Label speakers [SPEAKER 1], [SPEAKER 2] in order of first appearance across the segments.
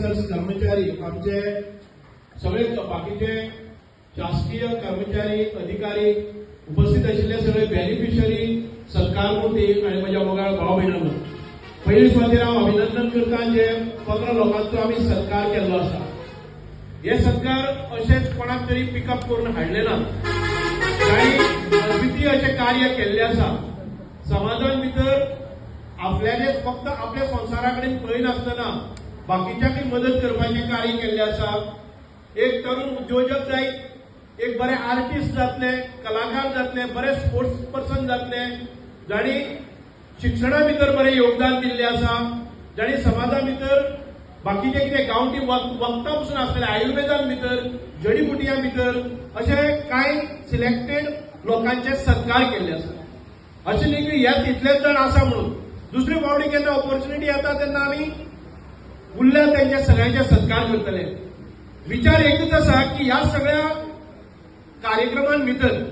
[SPEAKER 1] Officers कर्मचारी आमचे सगळे बाकीचे शासकीय कर्मचारी अधिकारी उपस्थित आशिल्ले सगळे बेनिफिशरी सत्कार मूर्ती आणि माझ्या मोगाळ भाव भयणांनो पयली सुवातेर हांव अभिनंदन करता जे 15 लोकांचो आमी सत्कार केल्लो आसा। हे सत्कार अशेच कोणाक तरी पिकअप करून हाडले ना, तांणी अद्वितीय अशें कार्य केल्लें आसा। समाजान भितर आपल्याचेच फक्त आपल्या संवसारा कडेन पळयनासतना बाकीच्यांकय मदत करपाचें कार्य केल्लें आसा। एक तरुण उद्योजक जायत, एक बरे आर्टिस्ट जातले, कलाकार जातले, बरे स्पोर्ट्स पर्सन जातले, जाणी शिक्षणा भितर बरें योगदान दिल्लें आसा, जाणी समाजा भितर बाकीचे कितें गांवठी वखदां पसून आसलेले आयुर्वेदान भितर जडीबुटयां भितर अशे कांय सिलेक्टेड लोकांचे सत्कार केल्ले आसा। अशें न्ही की ह्यात इतलेच जाण आसा म्हणून दुसरे फावटी केन्ना ऑपॉर्च्युनिटी येता तेन्ना आमी उरल्या तेंचे सगळ्यांचे सत्कार करतले। विचार एकच आसा की ह्या सगळ्या कार्यक्रमां भितर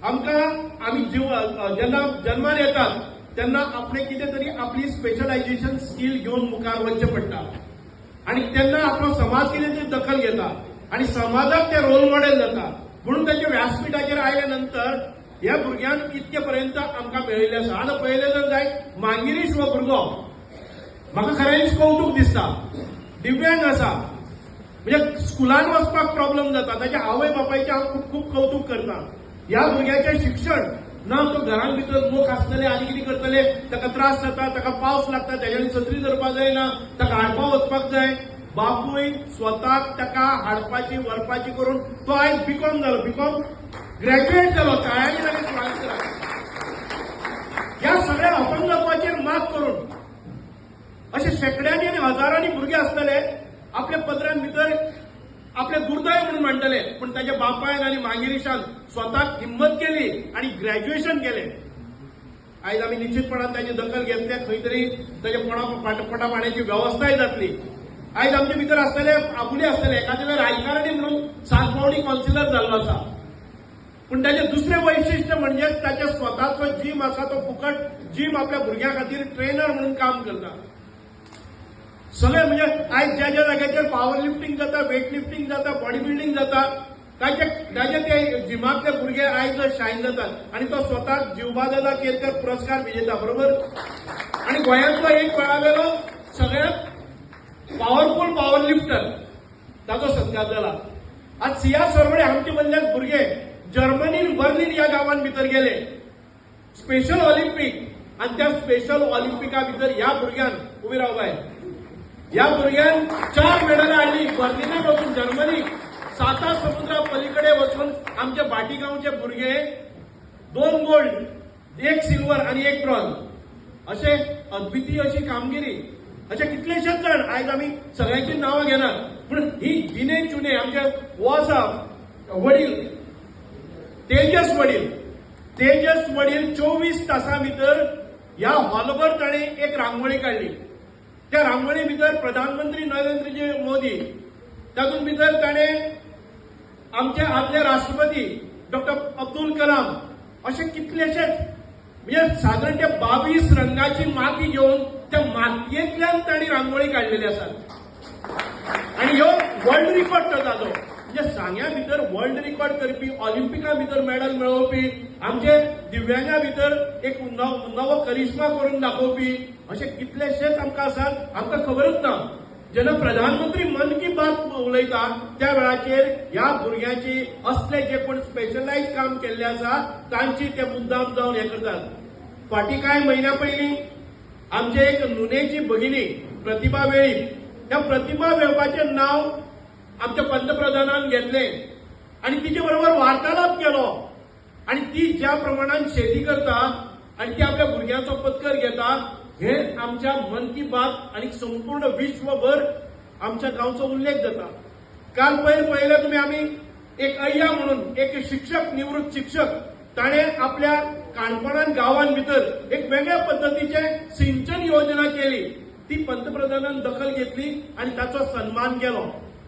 [SPEAKER 1] आमकां आमी जेन्ना जन्मान येतात तेन्ना आपले कितें तरी आपली स्पेशलायझेशन स्कील घेवन मुखार वचचें पडटा आणि तेन्ना आपलो समाज कितें तरी दखल घेता आणि समाजाक ते रोल मॉडेल जाता। म्हणून तांच्या व्यासपीठाचेर आयल्या नंतर ह्या भुरग्यांक इतके पर्यंत आमकां मेळिल्लें आसा। आतां पळयलें जर जायत मांगिरीश हो भुरगो म्हाका खरेंच कौतूक दिसता, दिव्यांग आसा, म्हणजे स्कुलान वचपाक प्रॉब्लेम जाता, ताच्या आवय बापायचें हांव खूब खूब कौतूक करता। ह्या भुरग्याचें शिक्षण ना तो घरान भितर लोक आसतले आनी कितें करतले, ताका त्रास जाता, ताका पावस लागता, ताच्यानी छत्री धरपाक जायना, ताका हाडपाक वचपाक जाय, बापूय स्वताक ताका हाडपाची व्हरपाची करून तो आयज बीकॉम जालो, बीकॉम ग्रॅज्युएट जालो, ताळ्यांनी ताणें स्वागत केला। ह्या सगळ्या अपंगत्वाचेर मात करून अशे शेकड्यांनी आनी हजारांनी भुरगे आसतले आपल्या पदरान भितर आपले दुर्दैव म्हणून मांडटले, पण ताच्या बापायन आनी मांगिरीशान स्वताक हिम्मत केली आणि ग्रॅज्युएशन केलें। आयज आमी निश्चितपणान ताची दखल घेतल्या, खंय तरी ताच्या पोटापाण्याची व्यवस्थाय जातली। आयज आमचे भितर आसतले आपुले आसतले, एखादे वेळ राजकारणी म्हणून 7 फावटी कावन्सिलर जाल्लो आसा, पण ताचें दुसरें वैशिश्ट्य म्हणजे ताचे स्वताचो जीम आसा तो फुकट जीम आपल्या भुरग्यां खातीर ट्रेनर म्हणून काम करता। सगळे म्हणजे आयज ज्या ज्या जाग्याचेर पॉवर लिफ्टिंग जाता, वेट लिफ्टिंग जाता, बॉडी बिल्डिंग जाता, ताचे ते जिमातले भुरगे आयज शायन जातात आणि तो स्वतः जीवबादादा केरकर पुरस्कार विजेता, बरोबर। आणि गोंयांतलो एक वेळावेलो सगळ्यात पॉवरफुल पॉवर लिफ्टर ताचो सत्कार जाला। आज सिया सरवडे आमचे मदले भुरगे जर्मनीन बर्लिन ह्या गांवांत भितर गेले स्पेशल ऑलिंपिक, आणि त्या स्पेशल ऑलिंपिका भितर ह्या भुरग्यान उबी रावबाय, ह्या भुरग्यान 4 मेडलां हाडली। बर्लिनाक वचून जर्मनी 7 समुद्रा पलीकडे वचून आमचे भाटीगांवचे भुरगे 2 गोल्ड, 1 सिल्वर आणि 1 ब्रॉन्झ अशे अद्वितीय अशी कामगिरी। अशे कितलेशेच जाण आयज आमी सगळ्यांची नांवां घेनात, पूण ही जिने चुने आमचे हो आसा वडील तेजस वडील 24 तासां भितर ह्या हॉलभर ताणें एक रांगोळी काडली। त्या रांगोळी भितर प्रधानमंत्री नरेंद्रजी मोदी, तातूंत भितर ताणें आमचे आदले राष्ट्रपती डॉक्टर अब्दुल कलाम अशे कितलेशेच म्हणजे साधारण ते 22 रंगाची माती घेवन त्या मातयेंतल्यान तांणी रांगोळी काडलेली आसा। आणि ह्यो वर्ल्ड रिकॉर्ड तो ताजो, म्हणजे सांग्या भितर वर्ल्ड रिकॉर्ड करपी, ऑलिंपिका भितर मेडल मेळोवपी, आमचे दिव्यांगा भितर एक नवो करिश्मा करून दाखोवपी असे कितलेशेच आमकां आसात। आमकां खबरच ना, जेन्ना प्रधानमंत्री मन की बात उलयता त्या वेळाचेर ह्या भुरग्यांची असले जे कोण स्पेशलायज काम केल्ले आसा तांची ते मुद्दाम जावन हे करतात। फाटीं कांय म्हयन्या पयलीं आमचे एक नुनेची भगिनी प्रतिभा वेळीप, त्या प्रतिभा वेळपाचें नांव आमच्या पंतप्रधानान घेतलें आणि तिचे बरोबर वार्तालाप केलो, आणि ती ज्या प्रमाणात शेती करता आणि ती आपल्या भुरग्यांचो पत्कर घेता हे आमच्या मन की बात आणि संपूर्ण विश्वभर आमच्या गांवचो उल्लेख जाता। काल पयले तुम्ही आम्ही एक अय्या म्हणून एक शिक्षक, निवृत्त शिक्षक, ताणें आपल्या काणकोणान गांवांत भितर एक वेगळ्या पद्धतीचे सिंचन योजना केली, ती पंतप्रधानान दखल घेतली आणि ताचो सन्मान केलो।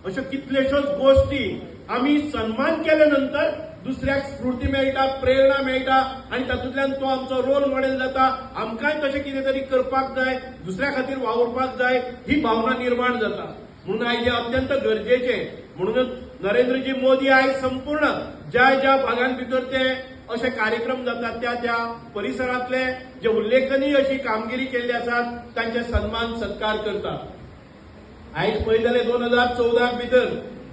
[SPEAKER 1] अशो कितल्योश्योच गोष्टी आम्ही सन्मान केल्यानंतर दुसऱ्याक स्फूर्ती मेळटा, प्रेरणा मेळटा आणि तातूंतल्यान तो आमचो रोल मॉडेल जाता। आमकांय तशें कितें तरी करपाक जाय, दुसऱ्या खातीर वावरपाक जाय ही भावना निर्माण जाता। म्हणून आयज अत्यंत गरजेचे म्हणूनच नरेंद्रजी मोदी आयज संपूर्ण ज्या ज्या भागां भितर ते असे कार्यक्रम जातात त्या त्या परिसरातले जे उल्लेखनीय अशी कामगिरी केल्ली आसात तांचे सन्मान सत्कार करतात। आयज पळयलेले 2014 भितर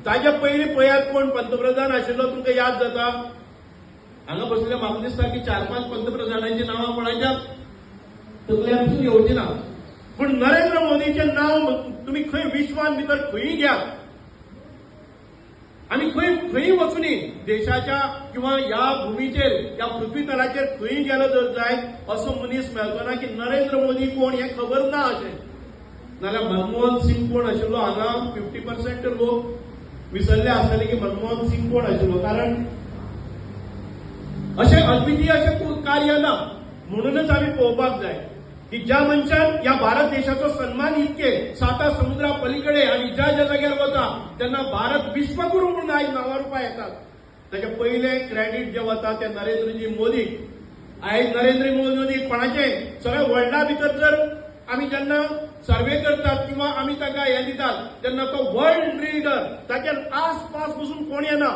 [SPEAKER 1] ताजे पयलीं पळयात कोण पंतप्रधान आशिल्लो तुमकां याद जाता? हांगा बसले म्हाका दिसता की 4-5 पंतप्रधानांची नांवां कोणाच्या तकल्यांतसून येवची ना, पूण नरेंद्र मोदीचे नाव तुम्ही खंय विश्वान भितर खंयी घ्या आनी खंय वचून देशाच्या किंवा ह्या भुमीचेर ह्या पृथ्वी तलाचेर खंय गेलो जर जायत असो मनीस मेळचो ना की नरेंद्र मोदी कोण हें खबर ना अशें। नाल्यार मनमोहन सिंग कोण आशिल्लो हांगा 50% लोक विसरले आसतले की मनमोहन सिंग कोण आशिल्लो, कारण अशें अद्वितीय अशें कार्य ना। म्हणूनच आमी पळोवपाक जाय की ज्या मनशान ह्या भारत देशाचो सन्मान इतके 7 समुद्रा पलीकडे आणि ज्या ज्या जाग्यार वता तेन्ना भारत विश्वगुरू म्हणून आयज नांवां रुपां येतात, ताचे पयले क्रेडीट जे वता ते नरेंद्रजी मोदीक। आयज नरेंद्र मोदी कोणाचे सगळ्या वर्ल्डा भितर जर आमी जेन्ना सर्वे करतात किंवा आमी ताका हें दितात तेन्ना तो वर्ल्ड लीडर ताचे आसपास पसून कोण येना,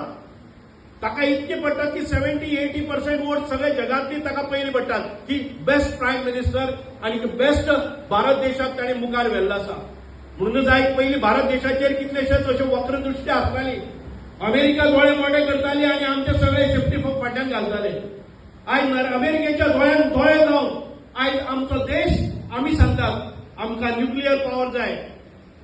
[SPEAKER 1] ताका इतके पडटात की 70-80% वोट सगळे जगातली ताका पयली पडटात की बेस्ट प्रायम मिनिस्टर आणि बेस्ट भारत देशाक ताणें मुखार व्हेल्लो आसा। म्हणूनच आयज पयलीं भारत देशाचेर कितलेशेच अशे वक्रदृश्टी आसताली, अमेरिका दोळे मोठे करताली आणि आमचे सगळे सेफ्टी फाटल्यान घालताले। आयज अमेरिकेच्या दोळ्यान दोळे लावन आयज आमचो देश आमी सांगतात आमकां न्यूक्लियर पॉवर जाय।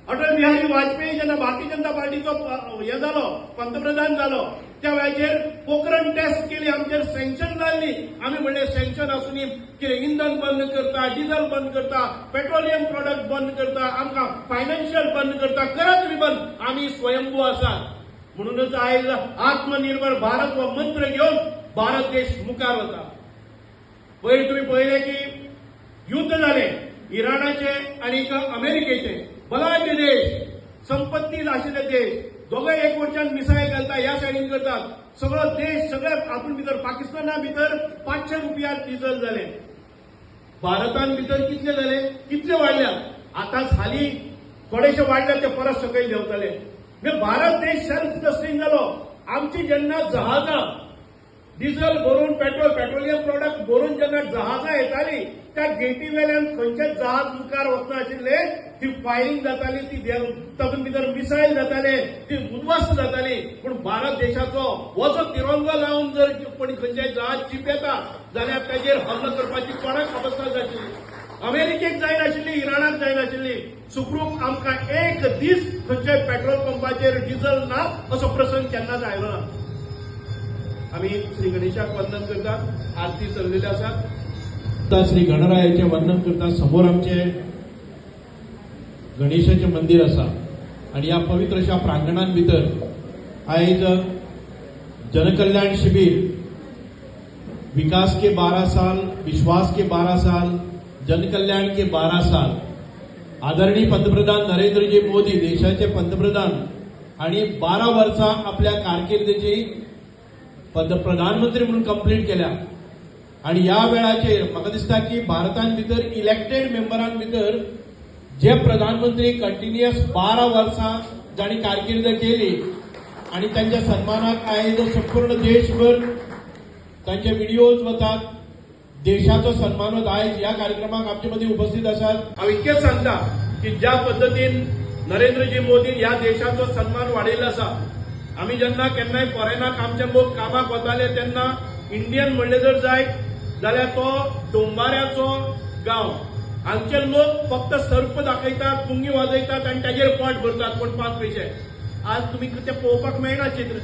[SPEAKER 1] अटल बिहारी वाजपेयी जेन्ना भारतीय जनता पार्टीचो हे जालो पंतप्रधान जालो त्या वेळाचेर पोखरण टेस्ट केली, आमचेर सँक्शन जाल्ली, आमी म्हणले सँक्शन आसून कितें इंधन बंद करता, डिझल बंद करता, पेट्रोलियम प्रोडक्ट बंद करता, आमकां फायनान्शियल बंद करता, करा तुम्ही बंद, आमी स्वयंभू आसात। म्हणूनच आयज आत्मनिर्भर भारत हो मंत्र घेवन भारत देश मुखार वता। पयलीं तुम्ही पळयलें की युद्ध जालें इराणाचे आणि अमेरिकेचे, बलाढ्य देश, संपत्ती आशिल्ले देश, दोघे एक वटच्यान मिसायल घालता, ह्या सायडीन करतात, सगळो देश सगळे हातून भितर पाकिस्ताना भितर 500 रुपयार डिझल जाले, भारतान भितर कितले जाले, कितले वाडल्या, आतांच हालीं थोडेशे वाडले ते परत सकयल देंवतले। म्हणजे भारत देश सेल्फ सस्टेन जालो। आमची जेन्ना जहाजां डिझल भरून पेट्रोलियम प्रोडक्ट भरून जेन्ना जहाजां येताली त्या गेटी वेल्यान खंयचे जहाज मुखार वचना आशिल्ले, ती फायरिंग जाताली, ती तातूंत भितर मिसायल जाताले, ती उद्ध्वस्त जाताली, पूण भारत देशाचो हो जो तिरंगो लावन जर कोणी खंयचेय जहाज चीप येता जाल्यार ताचेर हल्लो करपाची कोणाक अवस्था जातली। अमेरिकेक जायनाशिल्ली, इराणाक जायनाशिल्ली, सुखरूप आमकां एक दीस खंयच्याय पेट्रोल पंपाचेर डिझल ना असो प्रसंग केन्नाच आयलो ना। आम्ही श्री गणेशाक वंदन करतात, आरती चल्लेली आसात, श्री गणरायाचे वंदन करतात। समोर आमचे गणेशाचे मंदिर आसा आणि या पवित्र अशा प्रांगणान भितर आयज जनकल्याण शिबिर विकास के 12 साल, विश्वास के 12 साल, जनकल्याण के 12 साल, आदरणीय पंतप्रधान नरेंद्रजी मोदी देशाचे पंतप्रधान आणि 12 वर्सां आपल्या कारकिर्दीची प्रधानमंत्री म्हणून कंप्लीट केल्या आणि या वेळाचेर म्हाका दिसता की भारतान भितर इलेक्टेड मेंबरान भितर जे प्रधानमंत्री कंटिन्युअस 12 वर्सां जाणी कारकिर्द केली आणि त्यांच्या सन्मानाक आयज संपूर्ण देशभर तांचे व्हिडिओज वतात, देशाचो सन्मान वता। आयज ह्या कार्यक्रमाक आमचे मदीं उपस्थित आसात। हांव इतकेंच सांगता की ज्या पद्दतीन नरेंद्रजी मोदी ह्या देशाचो सन्मान वाडयल्लो आसा, आमी जेन्ना केन्नाय फॉरेनाक आमचे लोक कामाक वताले तेन्ना इंडियन म्हणले जर जायत जाल्यार तो डोंबाऱ्याचो गांव, हांगचे लोक फक्त सर्प दाखयतात, पुंगी वाजयतात आणि ताचेर पोट भरतात, पण 5 पयशे। आज तुम्ही ते पळोवपाक मेळना चित्र।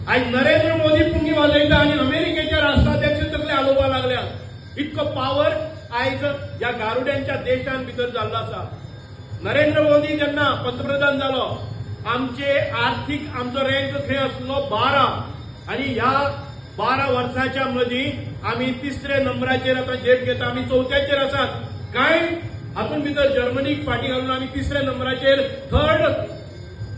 [SPEAKER 1] आज नरेंद्र मोदी पुंगी वाजयता आणि अमेरिकेचे राष्ट्राध्यक्ष तकले हालोवपाक लागल्यात। इतको पावर आयज ह्या गारुड्यांच्या देशान भितर जाल्लो आसा। नरेंद्र मोदी जेन्ना पंतप्रधान जालो आमचे आर्थिक आमचो रँक खंय आसलो 12 आणि ह्या 12 वर्साच्या मदीं आमी 3रे नंबराचेर आतां झेप घेता, आमी 4थ्याचेर आसात। कांय हातून भितर जर्मनीक फाटी घालून आमी 3रे नंबराचेर 3rd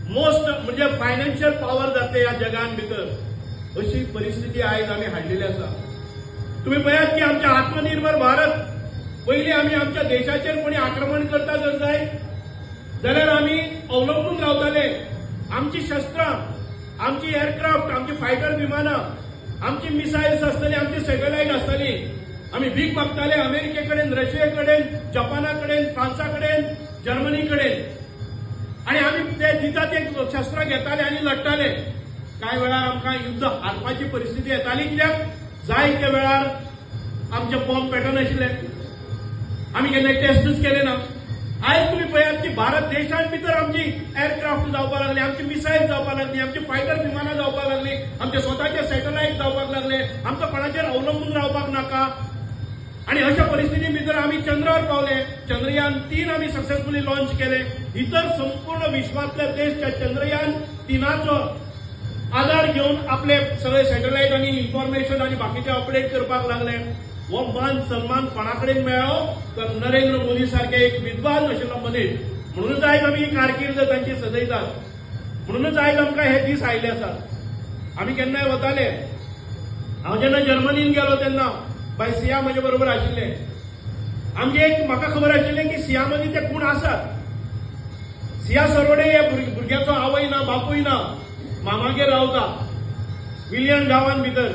[SPEAKER 1] मोस्ट म्हणजे फायनान्शियल पॉवर जाते ह्या जगान भितर। अशी परिस्थिती आयज आमी हाडलेली आसा। तुम्ही पळयात की आमचे आत्मनिर्भर भारत, पयलीं आमी आमच्या देशाचेर कोणी आक्रमण करता जर जाय जाल्यार आमी अवलंबून रावताले. आमची शस्त्रां, आमची एअरक्राफ्ट, आमची फायटर विमानां, आमची मिसायल्स आसतली, आमची सॅटेलायट आसतली. आमी भीक मागताले अमेरिके कडेन, रशिये कडेन, जपाना कडेन, फ्रांसा कडेन, जर्मनी कडेन. आणि आमी ते दिता ते शस्त्रां घेताले आनी लढटाले. कांय वेळार आमकां युद्ध हारपाची परिस्थिती येताली. कित्याक जायत्या वेळार आमचे बॉम्ब पेटनाशिल्ले. आमी केन्ना टेस्टूच केले ना. आयज तुम्ही पळयात की भारत देशांत भितर आमची एअरक्राफ्ट जावपाक लागली, आमची मिसायल जावपाक लागली, आमची फायटर विमानां जावपाक लागली, आमचे स्वताचे सॅटेलायट जावपाक लागले. आमकां कोणाचेर अवलंबून रावपाक नाका. आणि अशा परिस्थिती भितर आम्ही चंद्रावर पावले. चंद्रयान 3 आम्ही सक्सेसफुली लॉन्च केले. इतर संपूर्ण विश्वातले देश त्या चंद्रयान 3चो आधार घेऊन आपले सगळे सॅटेलायट आणि इन्फॉर्मेशन आणि बाकीचे अपडेट करपाक लागले. हो मान सन्मान कोणाकडेन मेळ्ळो तर नरेंद्र मोदी सारखे एक विद्वान आशिल्लो मनीस. म्हणूनच आयज आमी ही कारकीर्द तांची सजयतात. म्हणूनच आयज आमकां हे दीस आयले आसात. आमी केन्नाय वताले. हांव जेन्ना जर्मनीन गेलो तेन्ना बाय सिया म्हजे बरोबर आशिल्ले. आमचे एक म्हाका खबर आशिल्लें की सिया मदीं ते कोण आसात. सिया सरोडे हे भुरग्याचो आवय ना, बापूय ना, मामागेर रावता विलियन गांवांत भितर.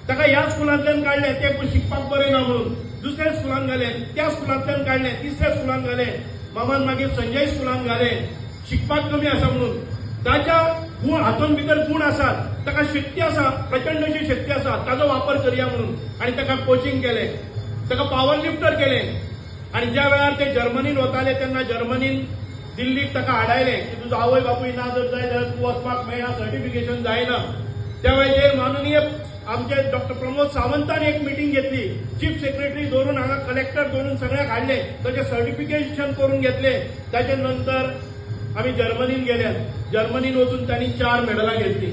[SPEAKER 1] ताका ह्या स्कुलांतल्यान काडले, ते शिकपाक बरें ना म्हणून दुसऱ्या स्कुलान घाले. त्या स्कुलांतल्यान काडले, तिसऱ्या स्कुलान घाले. मामान मागीर संजय स्कुलान घाले, शिकपाक कमी आसा म्हणून. ताच्या हातून भितर गुण आसात, ताका शक्ती आसा, प्रचंड अशी शक्ती आसा, ताजो वापर करया म्हणून. आणि ताका कोचिंग केले, ताका पॉवर लिफ्टर केले. आणि ज्या वेळार ते जर्मनीन वताले तेन्ना जर्मनीन दिल्लीक ताका हाडायले की तुजो आवय बापूय ना जर जाय जाल्यार तूं वचपाक मेळना, सर्टिफिकेशन जायना. त्या वेळाचेर माननीय आमचे डॉक्टर प्रमोद सावंतान एक मिटींग घेतली. चीफ सेक्रेटरी दवरून हांगा कलेक्टर दवरून सगळ्याक हाडले, ताचे सर्टिफिकेशन करून घेतले. ताचे नंतर आम्ही जर्मनीन गेले. जर्मनीन वचून त्यांनी 4 मेडलां घेतली.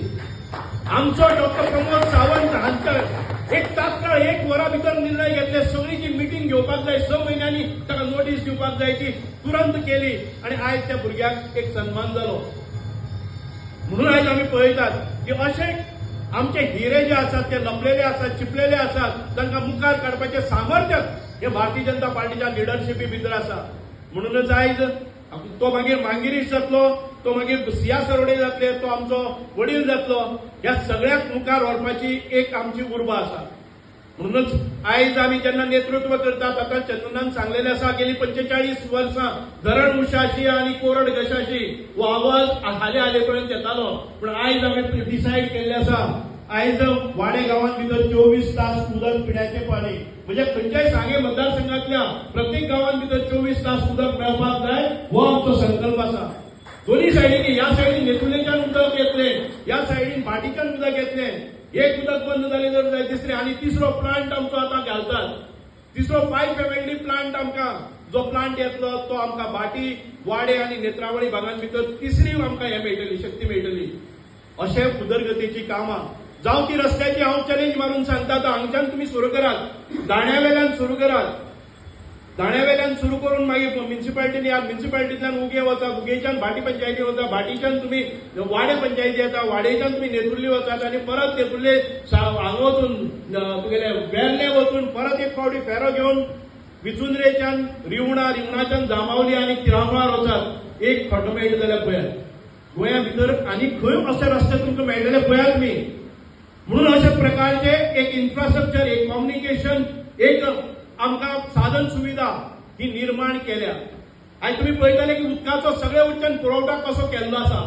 [SPEAKER 1] आमचो डॉक्टर प्रमोद सावंत हांचो एक तात्काळ 1 वरा भितर निर्णय घेतले. सगळी जी मिटींग घेवपाक जाय 6 म्हयन्यांनी ताका नोटीस दिवपाक जाय ती तुरंत केली. आणि आयज त्या भुरग्याक एक सन्मान जालो. म्हणून आयज आमी पळयतात की अशे आमचे हिरे जे आसात ते लपलेले आसात, चिपलेले आसात. तांकां मुखार काडपाचें सामर्थ्य हे भारतीय जनता पार्टीच्या लिडरशिपी भितर आसा. म्हणूनच आयज तो मागीर मांगिरीश जातलो, तो मागीर सिया सरोडे जातले, तो आमचो वडील जातलो. ह्या सगळ्याक मुखार व्हरपाची एक आमची उर्बा आसा. म्हणूनच आयज आमी जेन्ना नेतृत्व करतात, आतां चंदनान सांगलेलें आसा गेली 45 वर्सां धरण उशाशी आनी कोरड घशाशी हो आवाज हाले हाले पर्यंत येतालो. पूण आयज आमी डिसायड केल्लें आसा, आयज वाडे गांवांत भितर 24 तास उदक पिण्याचें पाणी. म्हणजे खंयच्याय सांगे मतदारसंघातल्या प्रत्येक गांवांत भितर 24 तास उदक मेळपाक जाय हो आमचो संकल्प आसा. दोन्ही सायडीनी, ह्या सायडीन नेतुर्लेच्यान उदक येतले, ह्या सायडीन भाटीच्यान उदक येतले. एक उदक बंद जालें जर जाय तिसरें. आणि तिसरो प्लांट आमचो आतां घालतात. तिसरो 5 MLD प्लांट आमकां जो प्लांट येतलो तो आमकां भाटी, वाडे आनी नेत्रावळी भागांत भितर तिसरी आमकां हे मेळटली, शक्ती मेळटली. अशे उदरगतीची कामां जावं ती रस्त्याची हांव चॅलेंज मारून सांगता. हांगच्यान तुमी सुरू करात, दाण्यावेल्यान सुरू करात. दाण्यावेल्यान सुरू करून मागीर म्युनिसिपालिटीन या, म्युनिसिपालिटींतल्यान उगे वचात, उगेच्यान भाटी पंचायती वचा, भाटीच्यान तुमी वाडे पंचायती येता, वाडेच्यान तुमी नेतुर्ली वचात आनी परत नेतुर्ले हांगा वचून तुगेले वेर्ले वचून परत एक फावटी फेरो घेवन विचुंद्रेच्यान रिवणा, रिवणाच्यान जामावली आनी तिरामार वचात. एक फावटो मेळटा जाल्यार पळयात. गोंया भितर आनी खंय अशे रस्ते तुमकां मेळटले पळयात तुमी. म्हणून अशा प्रकारचे एक इन्फ्रास्ट्रक्चर, एक कम्युनिकेशन, एक आमकां साधन सुविधा ही निर्माण केल्या. आयज तुम्ही पळयतले की उदकाचो सगळे वटेन पुरवठा कसो केल्लो आसा.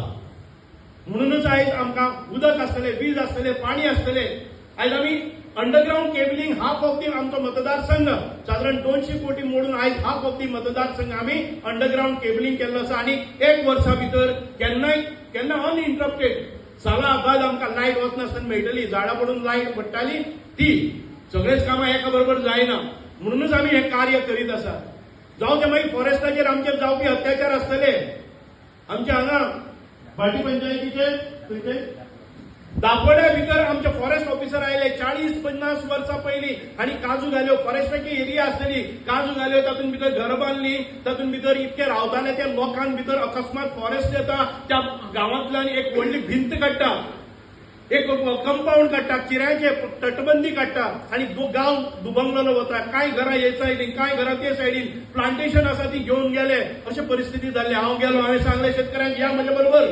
[SPEAKER 1] म्हणूनच आयज आमकां उदक आसतलें, वीज आसतलें, पाणी आसतलें. आयज आमी underground cabling half of the आमचो मतदारसंघ साधारण 200 कोटी मोडून आयज हाफ ऑफ दी मतदारसंघ आमी अंडरग्राउंड केबलिंग केल्लो आसा. आनी 1 वर्सा भितर केन्ना अनइंटरप्टेड साला बाद आमकां लायट वचनासतना मेळटली. झाडां पडून लायट पडटाली ती सगळेच कामां एका बरोबर जायना. म्हणूनच आमी हे कार्य करीत आसा. जावं ते मागीर फॉरेस्टाचेर आमचेर जावपी अत्याचार आसतले. आमचे हांगा भाटी पंचायतीचे थंयचे दापोड्या भितर आमचे फॉरेस्ट ऑफिसर आयले 40-50 वर्सां पयलीं आनी काजू घाल्यो. फॉरेस्टाची एरिया आसतली, काजू घाल्यो, तातूंत भितर घर बांदली, तातूंत भितर इतके रावताले त्या लोकांक भितर अकस्मात फॉरेस्ट येता, त्या गांवांतल्यान एक व्हडली भिंत काडटा. एक कंपाऊंड काडटा, चिऱ्याचे तटबंदी काडटा आणि गांव दुभंगलेलो वता. कांय घरां हे सायडीन, कांय घरां ते सायडीन, प्लांटेशन आसा ती घेवन गेले. अशे परिस्थिती जाल्ली. हांव गेलो, हांवें सांगलें शेतकऱ्यांक या म्हजे बरोबर,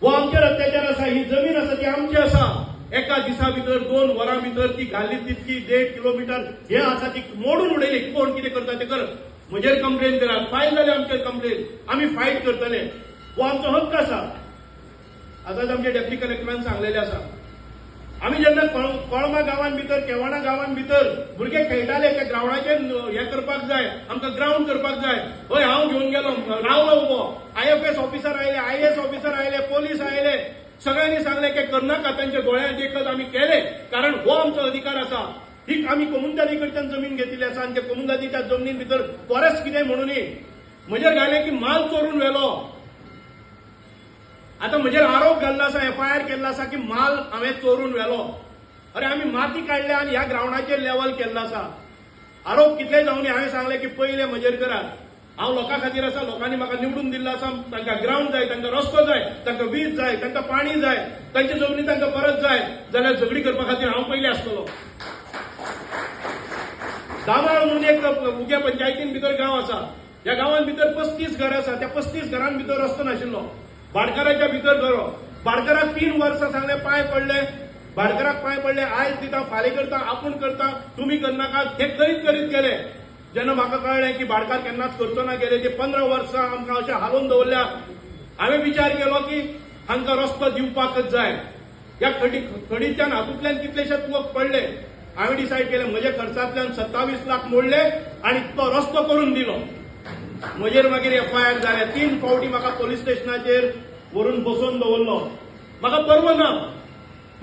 [SPEAKER 1] हो आमचेर अत्याचार आसा, ही जमीन आसा ती आमची आसा. एका दिसा भितर 2 वरां भितर ती घाल्ली तितकी 1.5 किलोमीटर हे आसा ती मोडून उडयली. कोण कितें करता ते कर, म्हजेर कंप्लेन करात, फायल जाले आमचेर कंप्लेन, आमी फायट करतले. हो आमचो हक्क आसा. आतांच आमच्या डेप्युटी कलेक्टरान सांगलेलें आसा. आमी जेन्ना कळमा गांवांत भितर, केवाणा गांवांत भितर भुरगे खेळटाले, त्या ग्रावंडाचेर हें करपाक जाय, आमकां ग्रावंड करपाक जाय. हय, हांव घेवन गेलो, रावलो उबो. IFS ऑफिसर आयले, IAS ऑफिसर आयले, पोलीस आयले. सगळ्यांनी सांगले की करनाका, तांच्या दोळ्यां देखत आमी केले, कारण हो आमचो अधिकार आसा. ही आमी कोमुनदादी कडच्यान जमीन घेतिल्ली आसा आनी त्या कोमुनदादीच्या जमनीन भितर फॉरेस्ट कितें म्हणून म्हजेर घाले की माल चोरून व्हेलो. आता म्हजेर आरोप घाल्लो आसा, FIR केल्लो आसा की माल हांवें चोरून व्हेलो. अरे आमी माती काडल्या आनी ह्या ग्रावंडाचेर लेवल केल्लो आसा. आरोप कितले जावनी हांवें सांगलें की पयले म्हजेर करात. हांव लोकां खातीर आसा, लोकांनी म्हाका निवडून दिल्लो आसा. तांकां ग्रावंड जाय, तांकां रस्तो जाय, तांकां वीज जाय, तांकां पाणी जाय, तांचे जमनी तांकां परत जाय जाल्यार झगडी करपा खातीर हांव पयलीं आसतलो. दामाळ म्हणून एक उग्या पंचायतीन भितर गांव आसा. ह्या गांवांत भितर 35 घरां आसा. त्या 35 घरांन भितर रस्तो नाशिल्लो. भाटकाराच्या भितर घरो. भाटकाराक 3 वर्सां सांगले, पांय पडले. भाटकाराक पांय पडले, आयज दिता, फाल्यां करता, आपूण करता, तुमी करनाका. ते करीत करीत गेले. जेन्ना म्हाका कळ्ळें की भाटकार केन्नाच करचो ना गेले, ते 15 वर्सां आमकां अशें हालोवन दवरल्या. हांवें विचार केलो की हांकां रस्तो दिवपाकच जाय. ह्या खडीच्यान हातूंतल्यान कितलेशेच लोक पडले. हांवें डिसायड केलें, म्हज्या खर्चांतल्यान 27 लाख मोडले आनी तो रस्तो करून दिलो. म्हजेर मागीर FIR जाले. 3 फावटी म्हाका पोलीस स्टेशनाचेर व्हरून बसोवन दवरलो. म्हाका पर्व ना.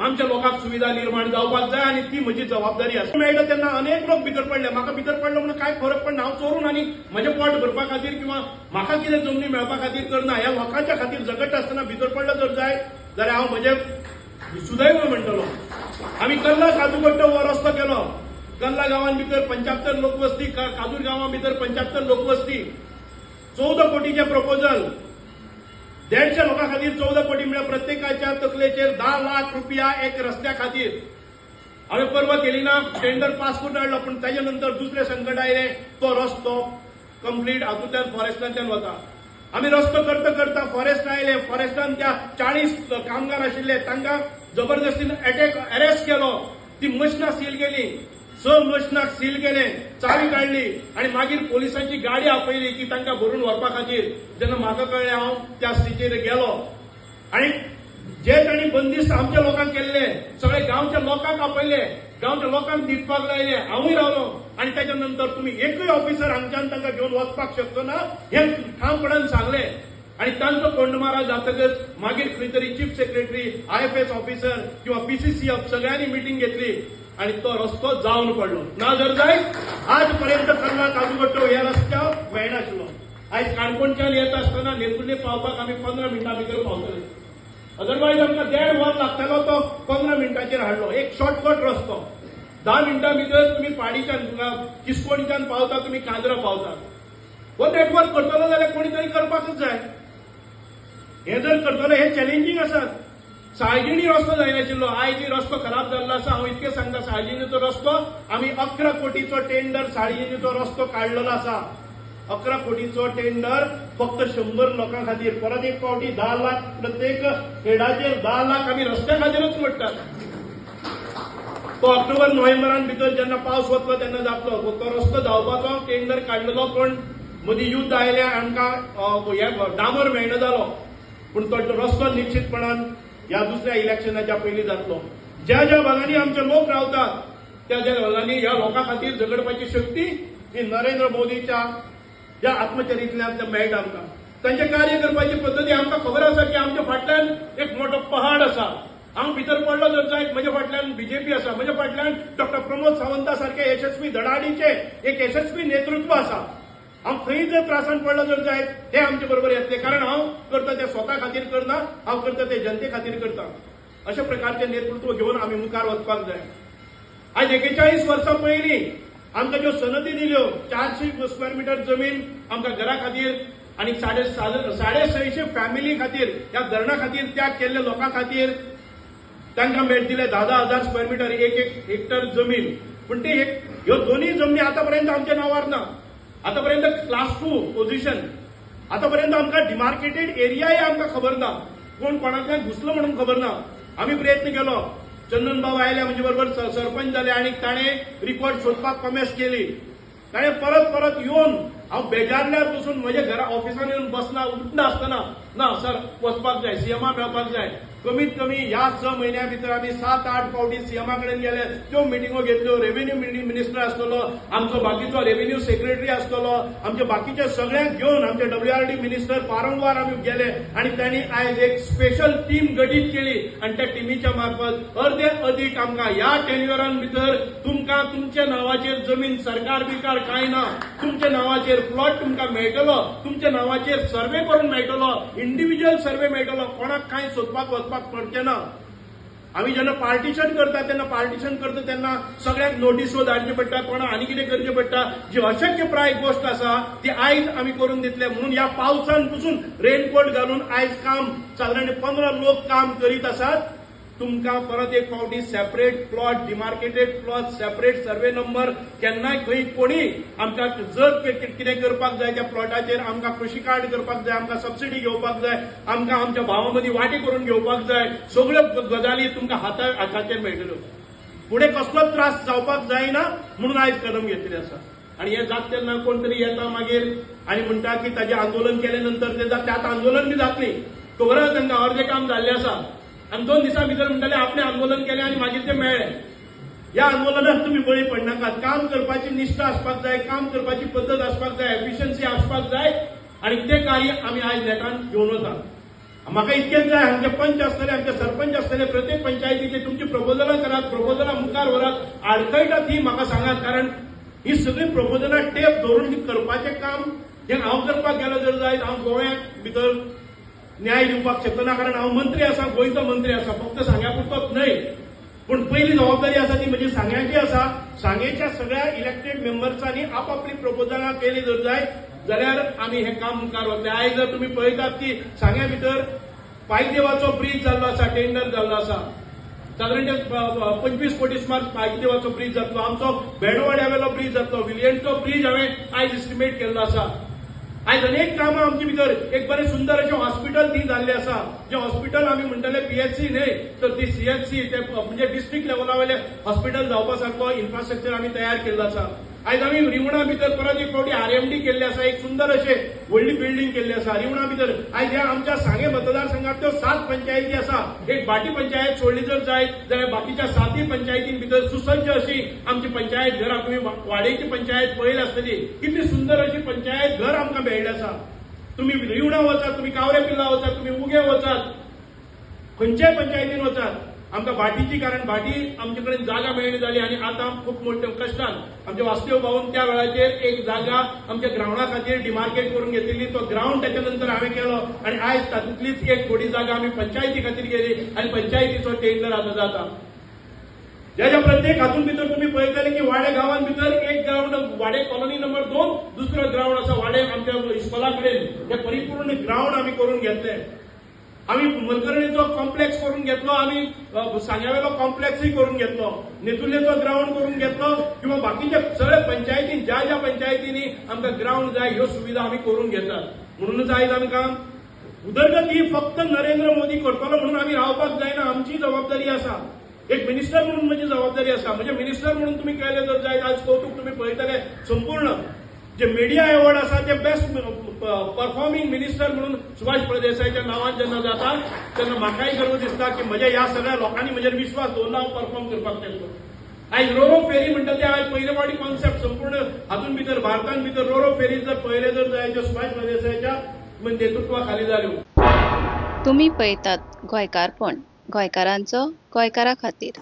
[SPEAKER 1] आमच्या लोकांक सुविधा निर्माण जावपाक जाय आनी ती म्हजी जबाबदारी आसा. मेळटा तेन्ना अनेक लोक भितर पडले. म्हाका भितर पडलो म्हणून काय फरक पडना. हांव चोरून आनी म्हजें पोट भरपा खातीर किंवा म्हाका कितें जमनी मेळपा खातीर करना. ह्या लोकांच्या खातीर झगडटा आसतना भितर पडलो जर जाय जाल्यार हांव म्हजें सुदैव म्हणटलो. आमी कल्ला काजूगट्टो हो रस्तो केलो. कल्ला गांवांत भितर 75 लोकवस्ती, काजूर गांवां भितर 75 लोकवस्ती. 14 कोटीचे प्रपोजल. 150 लोकां खातीर 14 कोटी म्हळ्यार प्रत्येकाच्या तकलेचेर 10 लाख रुपया एक रस्त्या खातीर. हांवें पर्व केली ना, टेंडर पास करून हाडलो, पण ताच्या नंतर दुसरे संकट आयले. तो रस्तो कंप्लीट हातूंतल्यान फॉरेस्टांतल्यान वता. आमी रस्तो करता करता फॉरेस्ट आयले. फॉरेस्टान त्या 40 कामगार आशिल्ले तांकां जबरदस्तीन अरेस्ट केलो. ती मशिनां सील केली. 6 मशिनाक सील केले, चावी काढली आणि मागीर पोलिसांची गाडी आपयली की तांकां भरून व्हरपा खातीर. जेन्ना म्हाका कळ्ळें हांव त्या स्टेजीर गेलो आणि जे तांणी बंदिस्त आमच्या लोकांक केल्ले सगळे गांवच्या लोकांक आपयले, गांवच्या लोकांक न्हिदपाक लायले. हांवूय रावलो आणि त्याच्या नंतर तुम्ही एकूय ऑफिसर हांगच्यान तांकां घेवन वचपाक शकचो ना हे ठामपणान सांगले. आणि तांचो कोंडमारा जातकच मागीर खंय तरी चीफ सेक्रेटरी, IFS ऑफिसर किंवा PCCF सगळ्यांनी मिटींग घेतली आणि तो रस्तो जावन पडलो. ना जर जाय आज पर्यंत कल्ला काजूगट्टो ह्या रस्त्यावर मेळनाशिल्लो. आयज काणकोणच्यान येता आसतना नेतुर्ले पावपाक आमी 15 मिनटां भितर पावतले. अदरवायज आमकां 1.5 वर लागतालो, तो 15 मिनटांचेर हाडलो. एक शॉर्टकट रस्तो. 10 मिनटां भितर तुम्ही पाडीच्यान किस्कोणच्यान पावता, तुम्ही कांद्रा पावता. हो नेटवर्क करतलो जाल्यार कोणी तरी करपाकच जाय. हे जर करतले हे चॅलेंजींग आसात. साळजिणी रस्तो जायनाशिल्लो. आयज रस्तो खराब जाल्लो आसा. हांव इतकें सांगता, साळजिणीचो रस्तो आमी 11 कोटीचो टेंडर साळजिणीचो रस्तो काडलेलो आसा. 11 कोटीचो टेंडर फक्त 100 लोकां खातीर. परत एक फावटी 10 लाख प्रत्येक हेडाचेर 10 लाख आमी रस्त्या खातीरच मोडटात. तो ऑक्टोबर नोव्हेंबरान भितर जेन्ना पावस वतलो तेन्ना जातलो. तो रस्तो जावपाचो टेंडर काडलेलो, पण मदीं युद्ध आयलें, आमकां डांबर मेळना जालो. पूण तो रस्तो निश्चितपणान ह्या दुसऱ्या इलेक्शनाच्या पयलीं जातलो. ज्या ज्या भागांनी आमचे लोक रावतात त्या ज्या भागांनी ह्या लोकां खातीर झगडपाची शक्ती ही नरेंद्र मोदीच्या ज्या आत्मचरित्रांतल्यान मेळटा आमकां. तांचे कार्य करपाची पद्दती आमकां खबर आसा की आमच्या फाटल्यान एक मोठो पहाड आसा. हांव भितर पडलो जर जायत म्हज्या फाटल्यान BJP आसा. म्हज्या फाटल्यान डॉ. प्रमोद सावंता सारखे यशस्वी धडाडीचे एक यशस्वी नेतृत्व आसा. हांव खंय जर त्रासान पडलो जर जायत ते आमचे बरोबर येतले, कारण हांव करता ते स्वता खातीर करना, हांव करता ते जनते खातीर करता. अशा प्रकारचे नेतृत्व घेवन आमी मुखार वचपाक जाय. आज 41 वर्सां पयलीं आमकां ज्यो सनदी दिल्यो 400 स्क्वेअर मिटर जमीन आमकां घरा खातीर आनी 650 फॅमिली खातीर, ह्या धरणा खातीर त्याग केल्ल्या लोकां खातीर तांकां मेळटले 10,000 स्क्वेअर मिटर एक हेक्टर जमीन. पण ते ह्यो दोन्ही जमनी आतापर्यंत आमच्या नावार ना. आतापर्यंत क्लास 2 पोझिशन, आतापर्यंत आमकां डिमार्केटेड एरियाय आमकां खबर ना, कोण कोणाकाय घुसलो म्हणून खबर ना. आम्ही प्रयत्न केलो, चंदन बाबा आयले म्हणजे बरोबर सरपंच जाले आणि ताणे रिकॉर्ड सोदपाक कमेस केली. ताणे परत परत येवन हांव बेजारल्यार पसून म्हज्या घरा ऑफिसान येवन बसना, उठना आसतना ना सर वचपाक जाय, सीएमा मेळपाक जाय. कमीत कमी ह्या 6 म्हयन्या भितर आमी 7-8 फावटी सीएमा कडेन गेले, त्यो मिटिंगो घेतल्यो. रेव्हेन्यू मिनिस्टर आसतलो, आमचो बाकीचो रेव्हेन्यू सेक्रेटरी आसतलो, आमचे बाकीचे सगळ्यांक घेवन आमचे WRD मिनिस्टर वारंवार आमी गेले आणि त्यांनी आयज एक स्पेशल टीम गठीत केली आणि त्या टीमीच्या मार्फत अर्दे अदीक आमकां ह्या टेन्युअरान भितर तुमकां तुमच्या नावाचेर जमीन सरकार बिकार कांय ना, तुमच्या नावाचेर प्लॉट तुमकां मेळटलो, तुमच्या नावाचेर सर्वे करून मेळटलो, इंडिव्हिज्युअल सर्वे मेळटलो, कोणाक कांय सोदपाक वचपाक पडचें ना. आम्ही जेन्ना पार्टिशन करता तेन्ना सगळ्यांक नोटीसो धाडच्यो पडटा, कोणा आनी कितें करचें पडटा. जी अशक्यप्राय गोष्ट आसा ती आयज आमी करून दितले. म्हणून ह्या पावसान पसून रेनकोट घालून आयज काम साधारण 15 लोक काम करीत आसात. तुमकां परत एक फावटी separate plot, demarcated plot, separate survey number, केन्नाय खंय कोणी आमकां जर कितें करपाक जाय त्या प्लॉटाचेर आमकां कृशी कार्ड करपाक जाय, आमकां सबसिडी घेवपाक जाय, आमकां आमच्या भावां मदीं वांटे करून घेवपाक जाय, सगळ्यो गजाली तुमकां हाताचेर मेळटल्यो. फुडें कसलोच त्रास जावपाक जायना म्हणून आयज कदम घेतलें आसा. आणि हे जाता तेन्ना कोण तरी येता मागीर आनी म्हणटा की ताजें आंदोलन केले नंतर त्यात आंदोलन बी जातली. खबर आसा तांकां अर्दें काम जाल्लें आसा आणि 2 दिसां भितर म्हणटाले आपणें आंदोलन केलें आनी मागीर ते मेळ्ळे. ह्या आंदोलनात तुम्ही बळी पडनाकात. काम करपाची निष्ठा आसपाक जाय, काम करपाची पद्दत आसपाक जाय, एफिशियन्सी आसपाक जाय आणि ते कार्य आमी आयज नेटान घेवन वता. म्हाका इतकेंच जाय, आमचे पंच आसतले, आमचे सरपंच आसतले, प्रत्येक पंचायतीचे तुमची प्रपोजलां करात, प्रपोजलां मुखार व्हरात, आडखळटा ती म्हाका सांगात. कारण ही सगळी प्रपोजलां टेप धरून करपाचें काम जें हांव करपाक गेलो जर जायत हांव गोंयांत भितर न्याय दिवपाक शकना. कारण हांव मंत्री आसा, गोंयचो मंत्री आसा, फक्त सांग्या पुरतोच न्हय. पण पहिली जबाबदारी आसा ती म्हणजे सांग्याची आसा. सांगेच्या सगळ्या इलेक्टेड मेंबर्सांनी आपापली प्रपोजलां केली जर जाय जाल्यार आमी हें काम मुखार व्हरतले. आयज जर तुमी पळयतात की सांग्या भितर पायदेवाचो ब्रीज जाल्लो आसा, टेंडर जाल्लो आसा, साधारण 25 कोटी सुमार पायदेवाचो ब्रीज जातलो. आमचो बेडवाड्यावेलो ब्रीज जातलो, विलियन्सचो ब्रीज हांवें आयज एस्टिमेट केल्लो आसा. आयज अनेक कामां आमचे भितर एक बरें सुंदर अशें हॉस्पिटल ती जाल्लें आसा. जे हॉस्पिटल आमी म्हणटले PHC न्हय तर ती CHC, ते म्हणजे डिस्ट्रिक्ट लेवला वयले हॉस्पिटल जावपा सारको इन्फ्रास्ट्रक्चर आमी तयार केल्लो आसा. आयज आमी रिवणा भितर परत एक फावटी RMD केल्ले आसा, एक सुंदर अशें व्हडली बिल्डींग केल्ली आसा रिवणा भितर. आयज ह्या आमच्या सांगे मतदारसंघांतल्यो 7 पंचायती आसा. एक भाटी पंचायत सोडली जर जायत जाल्यार बाकीच्या 7 पंचायतीं भितर सुसज्ज अशी आमची पंचायत घर, तुम्ही वाडेची पंचायत पळयली आसतली, कितली सुंदर अशी पंचायत घर आमकां मेळ्ळी आसा. तुम्ही रिवणा वचात, तुम्ही कावरे पिल्ला वचात, तुम्ही उगे वचात, खंयच्याय पंचायतीन वचात, आमकां भाटीची, कारण भाटी आमचे कडेन जागा मेळना जाली आणि आता खूप मोठ्या कश्टान आमच्या वासुदेव भाऊन त्या वेळाचेर एक जागा आमच्या ग्राउंडा खातीर डिमार्केट करून घेतिल्ली. तो ग्राउंड त्याच्या नंतर हांवें केलो आणि आयज तातूंतलीच एक थोडी जागा आमी पंचायती खातीर गेली आणि पंचायतीचो टेंडर आता जाता. ज्या प्रत्येक हातून भितर तुम्ही पळयतले की वाडे गांवांत भितर एक ग्राउंड, वाडे कॉलनी नंबर 2 दुसरो ग्राउंड आसा वाडे आमच्या इस्कॉला कडेन. हे परिपूर्ण ग्राउंड आमी करून घेतले. आम्ही मलकर्णीचो कॉम्प्लेक्स करून घेतलो, आम्ही सांग्यावेलो कॉम्प्लेक्सय करून घेतलो, नेतुर्लेचो ग्राउंड करून घेतलो, किंवा बाकीच्या सगळ्या पंचायतीन ज्या पंचायतींनी आमकां ग्राउंड जाय ह्यो सुविधा आमी करून घेतात. म्हणूनच आयज आमकां उदरगत ही फक्त नरेंद्र मोदी करतलो म्हणून आमी रावपाक जायना. आमची जबाबदारी आसा. एक मिनिस्टर म्हणून म्हजी जबाबदारी आसा. म्हणजे मिनिस्टर म्हणून तुम्ही केले जर जायत आज कौतुक तुम्ही पळयतले संपूर्ण जे मीडिया अवॉर्ड आसा ते बेस्ट परफॉर्मिंग मिनिस्टर म्हणून सुभाष प्रदेसाईच्या नावान जेन्ना जाता तेन्ना म्हाकाय गर्व दिसता की म्हज्या ह्या सगळ्या लोकांनी म्हजेर विश्वास दवरला हांव परफॉर्म करपाक शकलो. आयज रोरो फेरी म्हणटा ते आयज पयले फावटी कॉन्सेप्ट संपूर्ण हातून भितर भारतान भितर रोरो फेरी जर पळयले जर जायचे सुभाष प्रदेसाईच्या नेतृत्वा खाली जाल्यो.
[SPEAKER 2] तुम्ही पळयतात गोंयकारपण, गोंयकारांचो गोंयकारा खातीर.